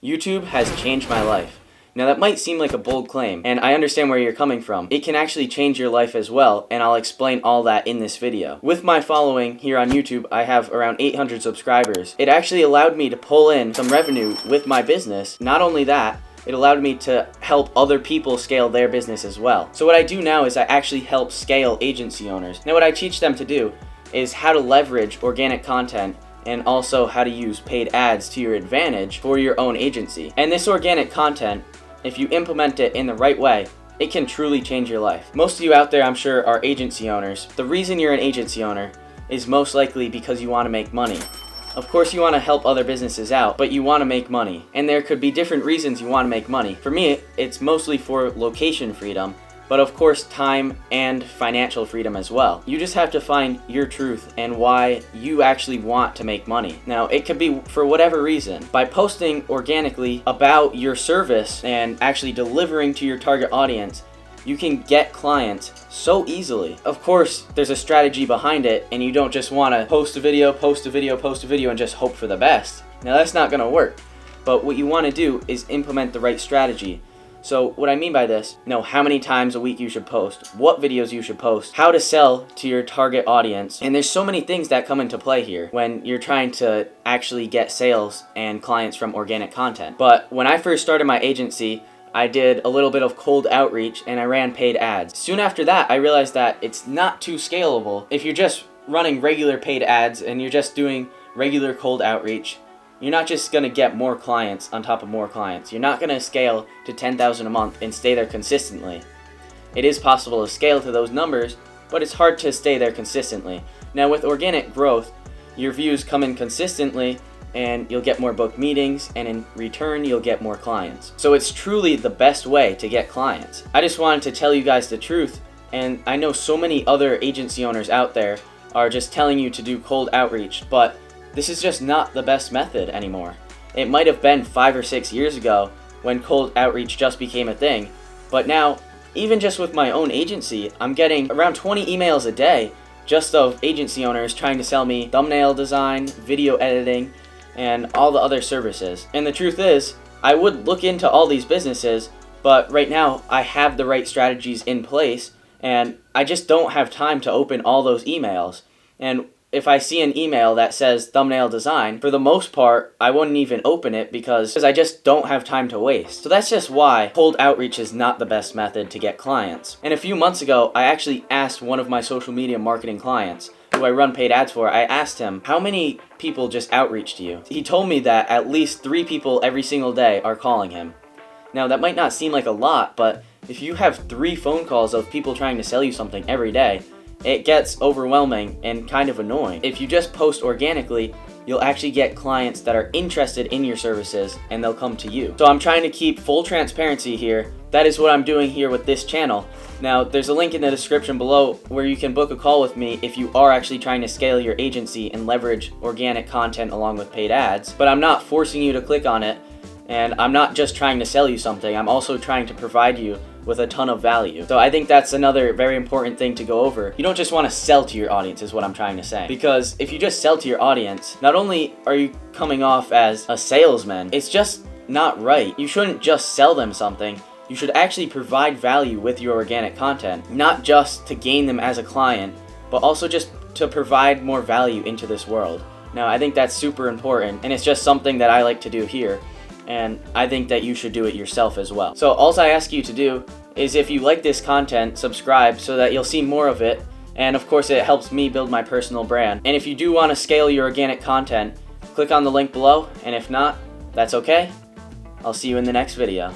YouTube has changed my life. Now that might seem like a bold claim, and I understand where you're coming from. It can actually change your life as well, and I'll explain all that in this video. With my following here on YouTube, I have around 800 subscribers. It actually allowed me to pull in some revenue with my business. Not only that, it allowed me to help other people scale their business as well. So what I do now is I actually help scale agency owners. Now what I teach them to do is how to leverage organic content and also how to use paid ads to your advantage for your own agency. And this organic content, if you implement it in the right way, it can truly change your life. Most of you out there, I'm sure, are agency owners. The reason you're an agency owner is most likely because you want to make money. Of course you want to help other businesses out, but you want to make money. And there could be different reasons you want to make money. For me, it's mostly for location freedom, but of course time and financial freedom as well. You just have to find your truth and why you actually want to make money. Now, it could be for whatever reason. By posting organically about your service and actually delivering to your target audience, you can get clients so easily. Of course, there's a strategy behind it, and you don't just want to post a video, and just hope for the best. Now, that's not going to work. But what you want to do is implement the right strategy. So what I mean by this, know how many times a week you should post, what videos you should post, how to sell to your target audience. And there's so many things that come into play here when you're trying to actually get sales and clients from organic content. But when I first started my agency, I did a little bit of cold outreach and I ran paid ads. Soon after that, I realized that it's not too scalable. If you're just running regular paid ads and you're just doing regular cold outreach, you're not just going to get more clients on top of more clients. You're not going to scale to 10,000 a month and stay there consistently. It is possible to scale to those numbers, but it's hard to stay there consistently. Now with organic growth, your views come in consistently and you'll get more booked meetings, and in return you'll get more clients. So it's truly the best way to get clients. I just wanted to tell you guys the truth, and I know so many other agency owners out there are just telling you to do cold outreach, but this is just not the best method anymore. It might have been 5 or 6 years ago when cold outreach just became a thing, but now, even just with my own agency, I'm getting around 20 emails a day just of agency owners trying to sell me thumbnail design, video editing, and all the other services. And the truth is, I would look into all these businesses, but right now I have the right strategies in place, and I just don't have time to open all those emails. And if I see an email that says thumbnail design, for the most part, I wouldn't even open it because I just don't have time to waste. So that's just why cold outreach is not the best method to get clients. And a few months ago, I actually asked one of my social media marketing clients, who I run paid ads for, I asked him, how many people just outreach to you? He told me that at least 3 people every single day are calling him. Now that might not seem like a lot, but if you have 3 phone calls of people trying to sell you something every day, it gets overwhelming and kind of annoying. If you just post organically, you'll actually get clients that are interested in your services and they'll come to you. So I'm trying to keep full transparency here. That is what I'm doing here with this channel. Now, there's a link in the description below where you can book a call with me if you are actually trying to scale your agency and leverage organic content along with paid ads. But I'm not forcing you to click on it, and I'm not just trying to sell you something. I'm also trying to provide you with a ton of value. So I think that's another very important thing to go over. You don't just want to sell to your audience is what I'm trying to say. Because if you just sell to your audience, not only are you coming off as a salesman, it's just not right. You shouldn't just sell them something. You should actually provide value with your organic content, not just to gain them as a client, but also just to provide more value into this world. Now, I think that's super important, and it's just something that I like to do here. And I think that you should do it yourself as well. So all I ask you to do is, if you like this content, subscribe so that you'll see more of it. And of course, it helps me build my personal brand. And if you do want to scale your organic content, click on the link below. And if not, that's okay. I'll see you in the next video.